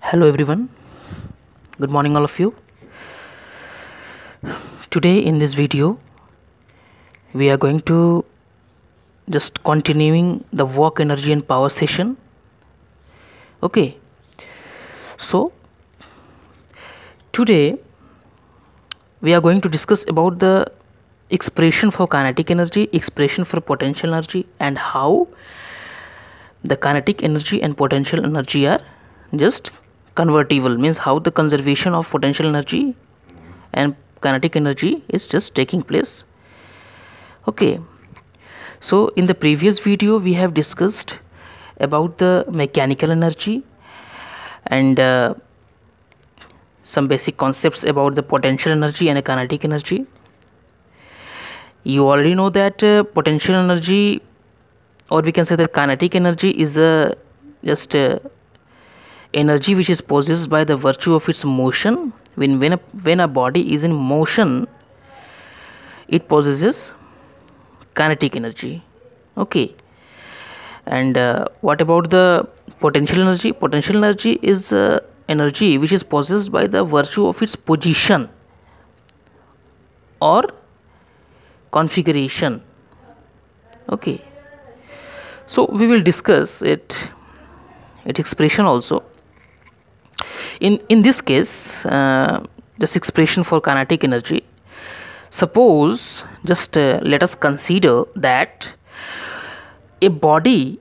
Hello everyone, good morning all of you. Today in this video we are going to just continuing the work energy and power session. Okay, so today we are going to discuss about the expression for kinetic energy, expression for potential energy, and how the kinetic energy and potential energy are just convertible, means how the conservation of potential energy and kinetic energy is just taking place. Okay, so in the previous video we have discussed about the mechanical energy and some basic concepts about the potential energy and kinetic energy. You already know that potential energy, or we can say that kinetic energy, is just energy which is possessed by the virtue of its motion. When a body is in motion, it possesses kinetic energy. Okay, and what about the potential energy? Potential energy is energy which is possessed by the virtue of its position or configuration. Okay, so we will discuss its expression also. In this case, this expression for kinetic energy, suppose just let us consider that a body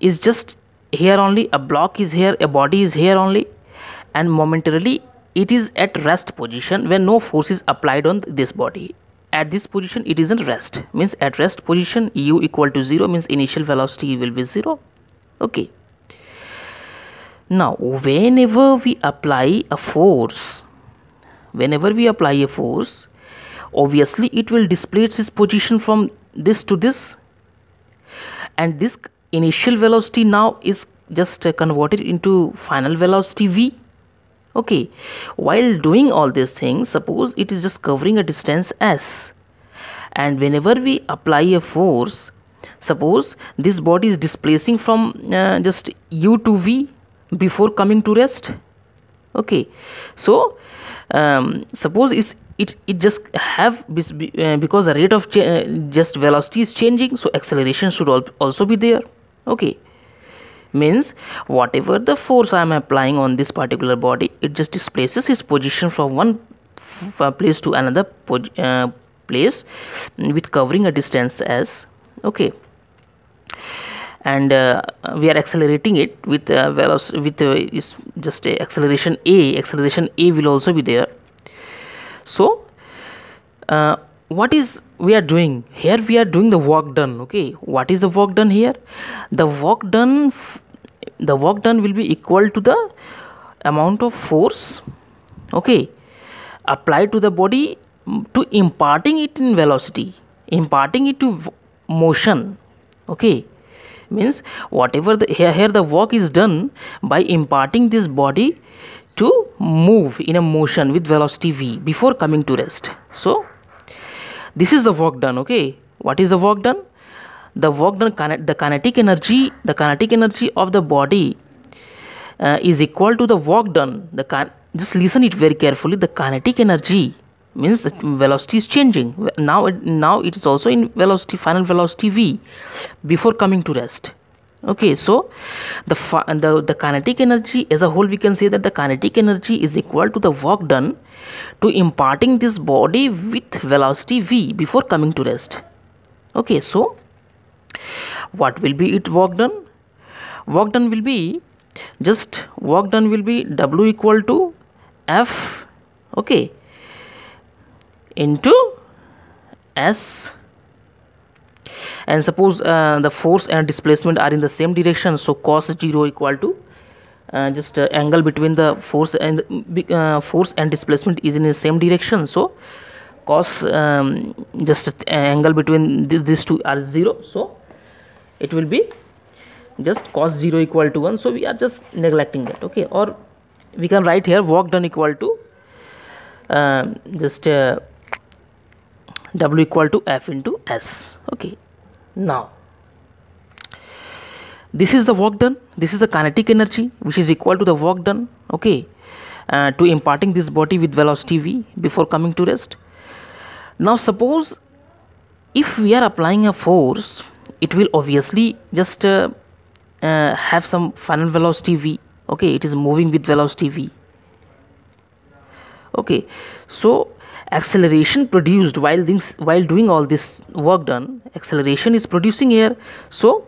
is just here only, a block is here, a body is here only, and momentarily it is at rest position when no force is applied on this body. At this position it is in rest, means at rest position u equal to 0, means initial velocity will be 0. Okay, now whenever we apply a force, obviously it will displace its position from this to this, and this initial velocity now is just converted into final velocity v. Okay, while doing all these things, suppose it is just covering a distance s, and whenever we apply a force, suppose this body is displacing from just u to v before coming to rest. Okay, so suppose it just have because the rate of just velocity is changing, so acceleration should also be there. Okay, means whatever the force I am applying on this particular body, it just displaces its position from one place to another place with covering a distance s. Okay, and we are accelerating it with velocity with is just a acceleration a will also be there. So what is we are doing here? We are doing the work done. Okay, what is the work done here? The work done will be equal to the amount of force, okay, applied to the body to imparting it in velocity, imparting it to motion. Okay, means whatever here the work is done by imparting this body to move in a motion with velocity v before coming to rest. So this is the work done. Okay, what is the work done? The work done, the kinetic energy of the body is equal to the work done. Just listen it very carefully. The kinetic energy means the velocity is changing now. It is also in velocity, final velocity v before coming to rest. Okay, so the kinetic energy as a whole, we can say that the kinetic energy is equal to the work done to imparting this body with velocity v before coming to rest. Okay, so what will be it work done? Work done will be w equal to f, okay, into s, and suppose the force and displacement are in the same direction, so cos 0 equal to just angle between the force and displacement is in the same direction, so cos just angle between these two are 0, so it will be just cos 0 equal to 1. So we are just neglecting that. Okay, or we can write here work done equal to just w equal to f into s. Okay, now This is the work done, this is the kinetic energy which is equal to the work done, okay, to imparting this body with velocity v before coming to rest. Now suppose if we are applying a force, it will obviously just have some final velocity v, okay, it is moving with velocity v, okay. So acceleration produced while doing all this work done, acceleration is producing here. So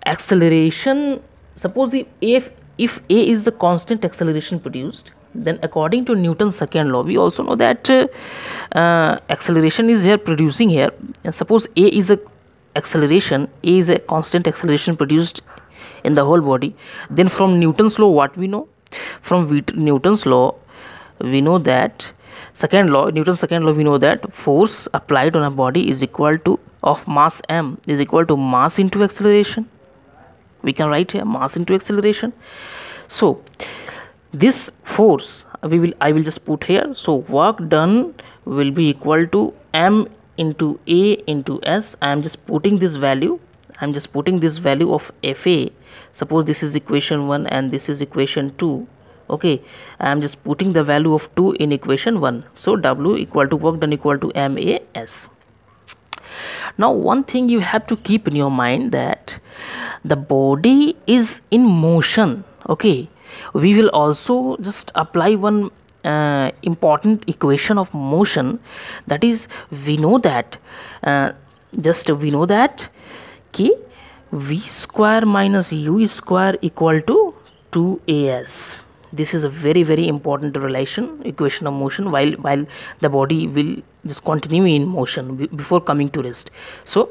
acceleration, suppose if a is the constant acceleration produced, then according to Newton's second law, we also know that acceleration is here producing here, and suppose a is a constant acceleration produced in the whole body, then from Newton's law, what we know? From Newton's law, we know that Newton's second law, we know that force applied on a body is equal to of mass m is equal to mass into acceleration. We can write here mass into acceleration. So this force I will just put here. So work done will be equal to m into a into s. I am just putting this value. Of Fa. Suppose this is equation 1 and this is equation 2. Okay, I am just putting the value of 2 in equation 1. So W equal to work done equal to MAS. Now one thing you have to keep in your mind, that the body is in motion, okay. We will also just apply one important equation of motion, that is, we know that k v square minus u square equal to 2as. This is a very important equation of motion while the body will just continue in motion before coming to rest. So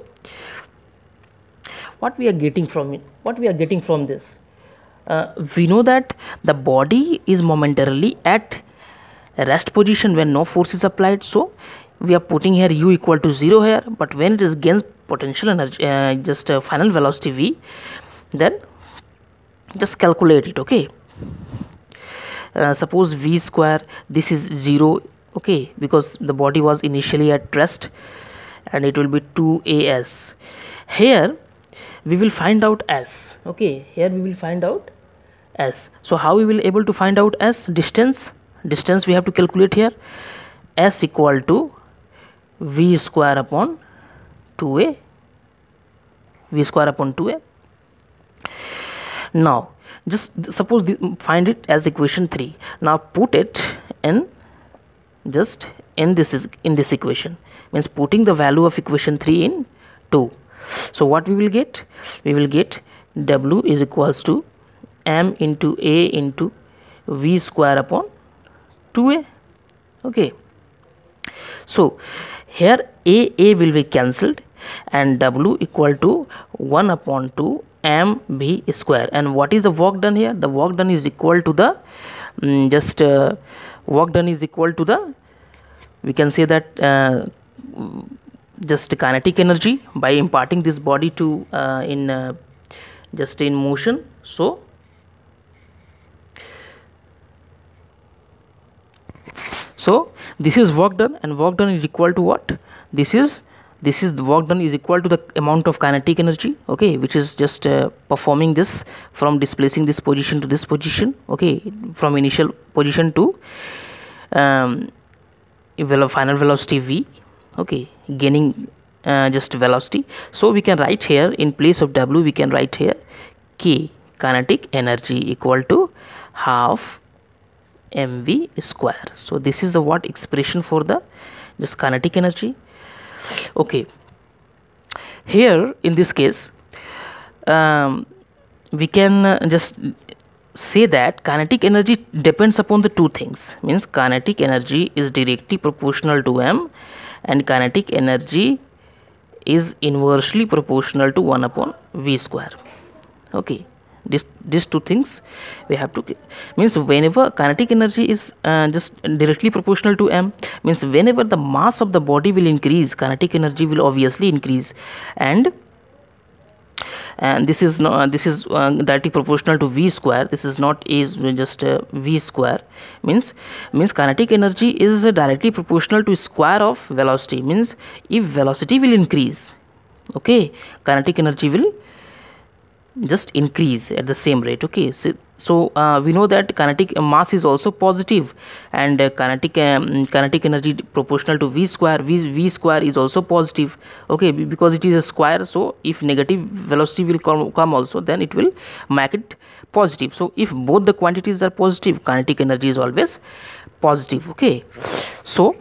what we are getting from this, we know that the body is momentarily at rest position when no force is applied. So we are putting here u equal to 0 here, but when it is gains potential energy, final velocity v, then just calculate it, okay. Suppose v square, this is 0, okay, because the body was initially at rest, and it will be 2as. Here we will find out s, okay, so how we will able to find out s? Distance we have to calculate here. S equal to v square upon 2a. Now just suppose find it as equation 3. Now put it in this equation, means putting the value of equation 3 in 2. So what we will get? We will get W is equals to m into a into v square upon 2a, okay. So here a will be cancelled, and W equal to 1 upon 2 mv square. And what is the work done here? The work done is equal to the we can say that just kinetic energy by imparting this body to in motion. So this is work done, and work done is equal to what? This is the work done is equal to the amount of kinetic energy, okay, which is just performing this from displacing this position to this position, okay, from initial position to final velocity v, okay, gaining just velocity. So we can write here, in place of W we can write here k kinetic energy equal to half mv square. So this is the what expression for the just kinetic energy, okay. Here in this case we can just say that kinetic energy depends upon the two things, means kinetic energy is directly proportional to m, and kinetic energy is inversely proportional to 1 upon v square, okay. These two things we have to, means whenever kinetic energy is just directly proportional to m, means whenever the mass of the body will increase, kinetic energy will obviously increase, and this is directly proportional to v square. This is not just v square, means kinetic energy is directly proportional to square of velocity, means if velocity will increase, okay, kinetic energy will just increase at the same rate. Okay, so we know that kinetic mass is also positive, and kinetic energy proportional to v square. V square is also positive. Okay, because it is a square, so if negative velocity will come also, then it will make it positive. So if both the quantities are positive, kinetic energy is always positive. Okay, so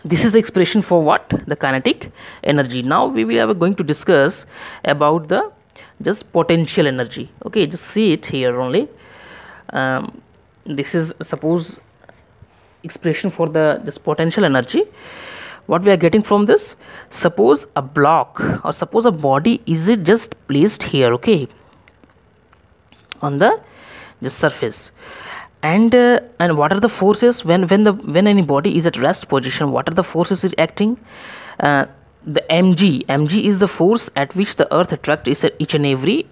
this is the expression for what? The kinetic energy. Now we are going to discuss about the just potential energy. Okay, just see it here only. This is suppose expression for the this potential energy. What we are getting from this? Suppose a block or suppose a body is it just placed here, okay, on the surface, and what are the forces when any body is at rest position? What are the forces it acting? The mg is the force at which the earth attracts each and every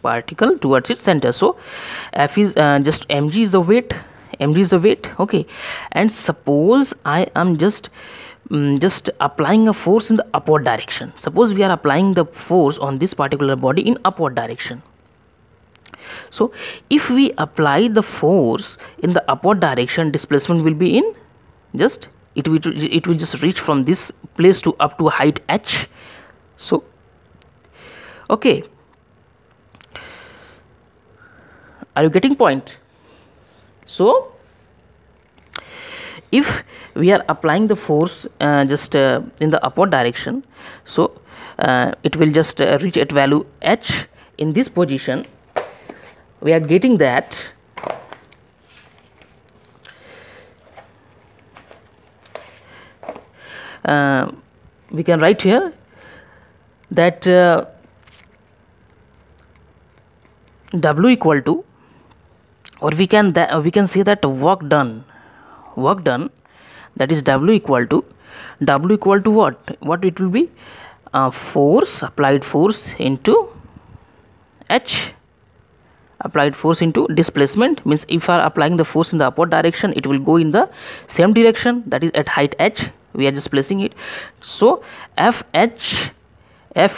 particle towards its center. So F is just mg is the weight. Okay, and suppose I am just applying a force in the upward direction. Suppose we are applying the force on this particular body in upward direction. So if we apply the force in the upward direction, displacement will be in just it will just reach from this place to up to a height h. So okay, are you getting point? So if we are applying the force in the upward direction, so it will just reach at value h. In this position we are getting that we can write here that W equal to, or we can say that work done, that is W equal to what it will be? Force, applied force into h, applied force into displacement. Means if I are applying the force in the upward direction, it will go in the same direction, that is at height h. We are just placing it. So F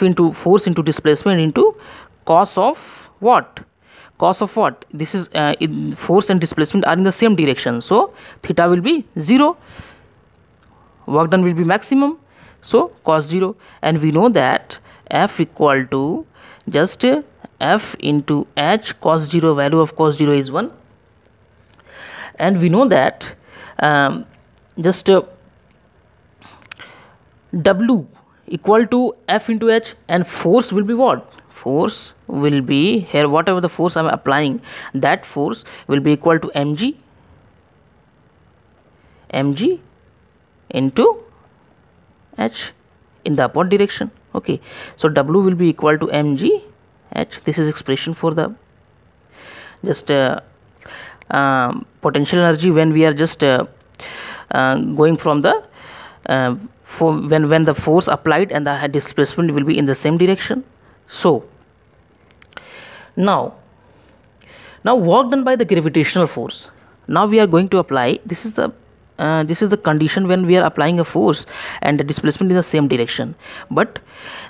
into force into displacement into cos of what? This is force and displacement are in the same direction, so theta will be 0, work done will be maximum, so cos 0. And we know that F equal to just F into h, cos 0, value of cos 0 is 1. And we know that W equal to F into h, and force will be what? Force will be here, whatever the force I am applying, that force will be equal to mg into h in the upward direction. Okay, so W will be equal to mg h. This is expression for the just potential energy when we are just going from the when the force applied and the displacement will be in the same direction. So now work done by the gravitational force. Now we are going to apply, this is the condition when we are applying a force and the displacement in the same direction. But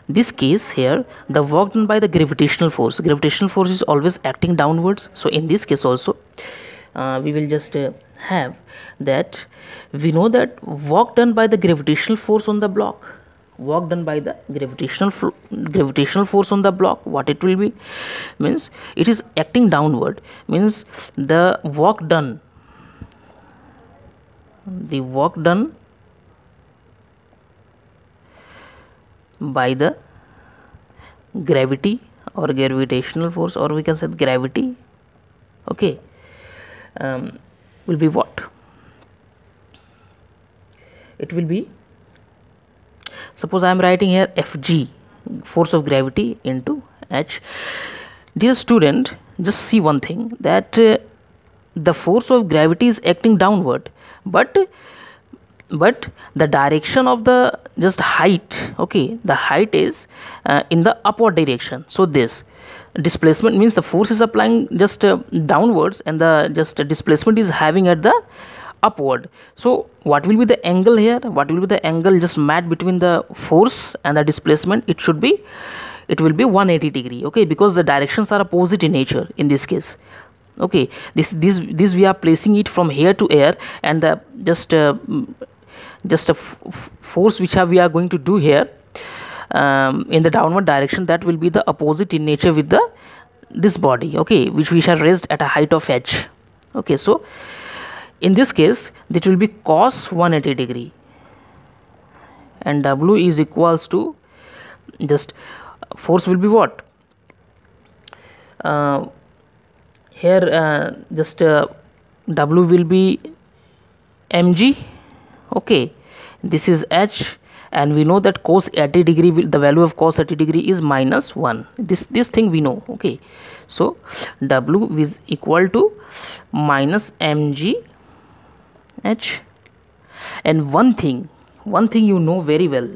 this case here, the work done by the gravitational force is always acting downwards. So in this case also we will just have that we know that work done by the gravitational force on the block, work done by the gravitational force on the block, what it will be? Means it is acting downward, means the work done by the gravity or gravitational force, or we can say gravity, okay, will be what? It will be, suppose I am writing here Fg, force of gravity into h. Dear student, just see one thing, that the force of gravity is acting downward, but the direction of the just height, okay, the height is in the upward direction. So this displacement means the force is applying just downwards, and the just displacement is having at the upward. So what will be the angle here? What will be the angle just met between the force and the displacement? It should be it will be 180 degree, okay, because the directions are opposite in nature in this case. Okay, this we are placing it from here to here, and the just a force which we are going to do here in the downward direction, that will be the opposite in nature with the this body, okay, which we shall raised at a height of h. Okay, so in this case it will be cos 180 degree, and W is equals to, just force will be what, here just W will be mg, okay, this is h, and we know that cos 80 degree the value of cos 80 degree is -1. This thing we know, okay. So W is equal to minus mg h. And one thing you know very well,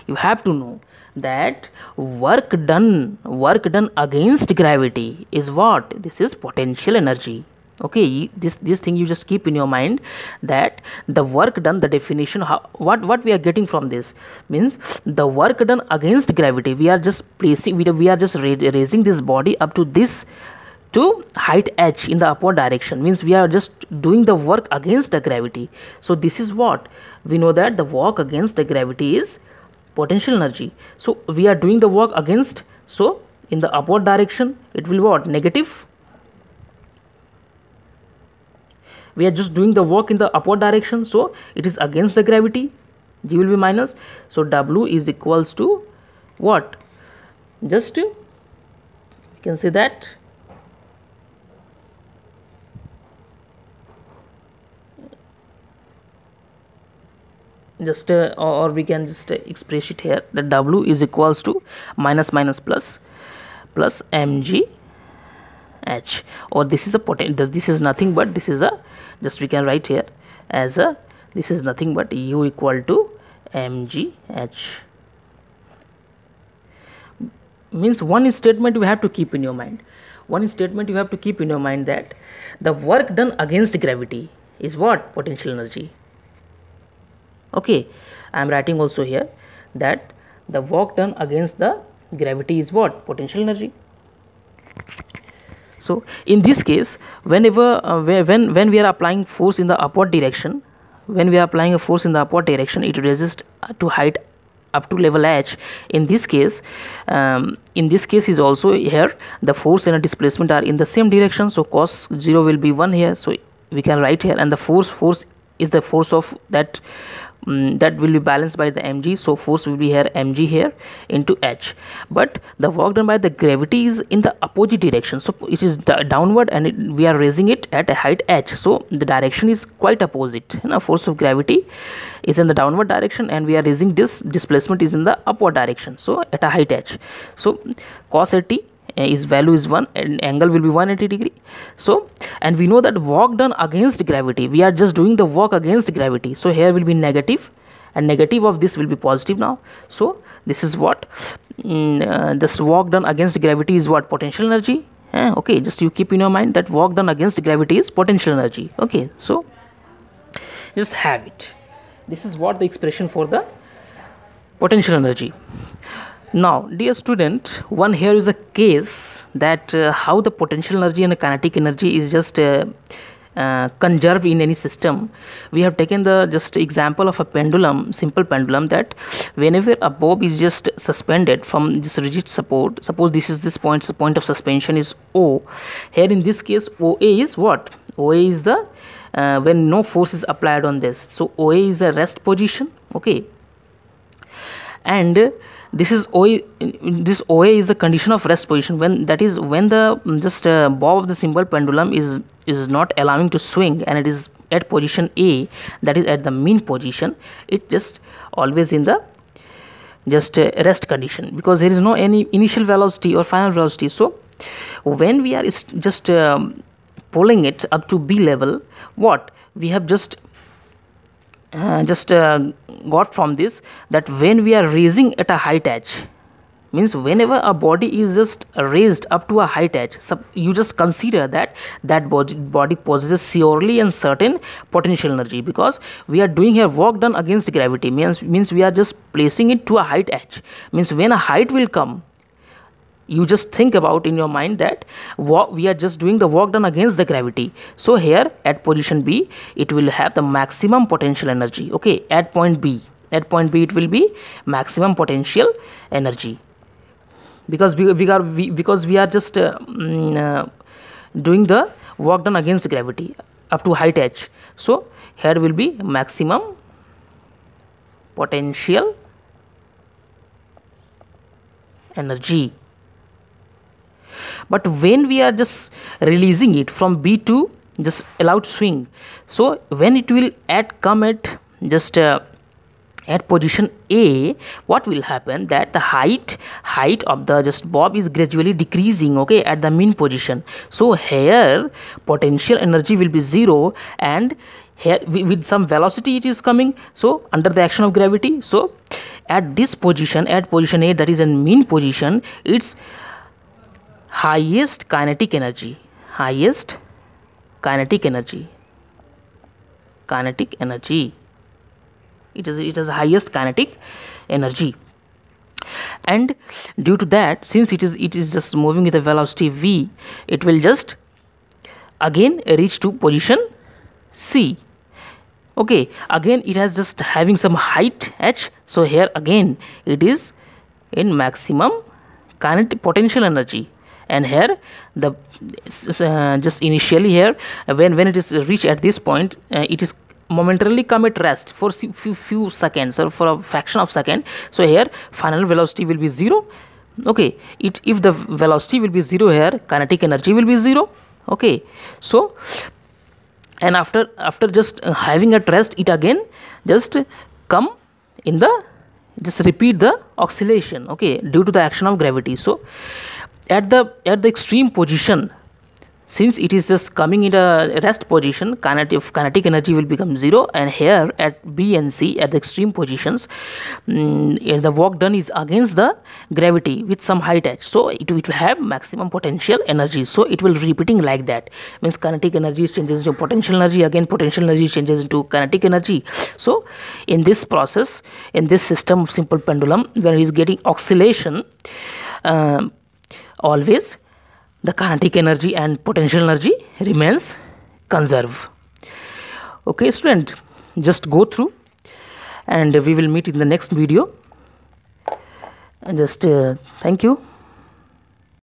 you have to know that work done against gravity is what? This is potential energy. Okay, this thing you just keep in your mind, that the work done, the definition, what we are getting from this means, the work done against gravity, we are just placing, we are just raising this body up to this, to height h in the upward direction, means we are just doing the work against the gravity. So this is what we know, that the work against the gravity is potential energy. So we are doing the work against, so in the upward direction it will be what? Negative. We are just doing the work in the upward direction, so it is against the gravity, G will be minus. So W is equals to what? Just you can say that just or we can just express it here, that W is equals to minus plus mg h, or this is a potential, this is nothing but, this is a, just we can write here as a, this is nothing but U equal to mg h. Means one statement you have to keep in your mind, that the work done against gravity is what? Potential energy. Okay, I am writing also here that the work done against the gravity is what? Potential energy. So in this case, whenever when we are applying force in the upward direction, it resists to height up to level h. In this case is also here, the force and the displacement are in the same direction, so cos 0 will be 1 here, so we can write here, and the force is the force of that that will be balanced by the mg, so force will be here mg here into h. But the work done by the gravity is in the opposite direction, so it is downward, and we are raising it at a height h, so the direction is quite opposite. Force of gravity is in the downward direction, and we are raising this displacement is in the upward direction, so at a height h. So cos 80 is value is 1, and angle will be 180 degree. So, and we know that work done against gravity, we are just doing the work against gravity, so here will be negative, and negative of this will be positive now. So this is what this work done against gravity is what? Potential energy. Okay, just you keep in your mind that work done against gravity is potential energy. Okay, so just have it. This is what the expression for the potential energy. Now dear student, one here is a case that how the potential energy and the kinetic energy is just conserved in any system. We have taken the just example of a pendulum, simple pendulum, that whenever a bob is just suspended from this rigid support, suppose this is this point, the point of suspension is O. Here in this case OA is what? OA is the when no force is applied on this, so OA is a rest position. Okay, and this is OA, this OA is a condition of rest position, when that is when the just bob of the simple pendulum is not allowing to swing, and it is at position A, that is at the mean position, it just always in the just rest condition, because there is no any initial velocity or final velocity. So when we are just pulling it up to B level, what we have just got from this, that when we are raising at a height h, means whenever a body is just raised up to a height h, you just consider that body possesses surely and certain potential energy, because we are doing here work done against gravity, means we are just placing it to a height h, means when a height will come, you just think about in your mind that we are just doing the work done against the gravity. So here at position B, it will have the maximum potential energy. Okay, at point B it will be maximum potential energy, because we are just doing the work done against gravity up to height h. So here will be maximum potential energy. But when we are just releasing it from B to just allowed swing, so when it will come at just at position A, what will happen, that the height of the just bob is gradually decreasing, okay, at the mean position. So here potential energy will be 0, and here with some velocity it is coming, so under the action of gravity. So at this position, at position A, that is in mean position, its highest kinetic energy, it is highest kinetic energy. And due to that, since it is just moving with a velocity v, it will just again reach to position C. Okay, again it has just having some height h, so here again it is in maximum kinetic potential energy. And here the just initially here when it is reached at this point, it is momentarily come at rest for few seconds or for a fraction of second. So here final velocity will be 0. Okay, if the velocity will be 0, here kinetic energy will be 0. Okay, so and after just having at rest, it again just come in the just repeat the oscillation, okay, due to the action of gravity. So at the extreme position, since it is just coming in a rest position, kinetic energy will become 0, and here at B and C, at the extreme positions, the work done is against the gravity with some height h, so it will have maximum potential energy. So it will repeating like that, means kinetic energy changes into potential energy, again potential energy changes into kinetic energy. So in this process, in this system of simple pendulum, when it is getting oscillation, always the kinetic energy and potential energy remains conserved. Okay student, just go through, and we will meet in the next video, and just thank you.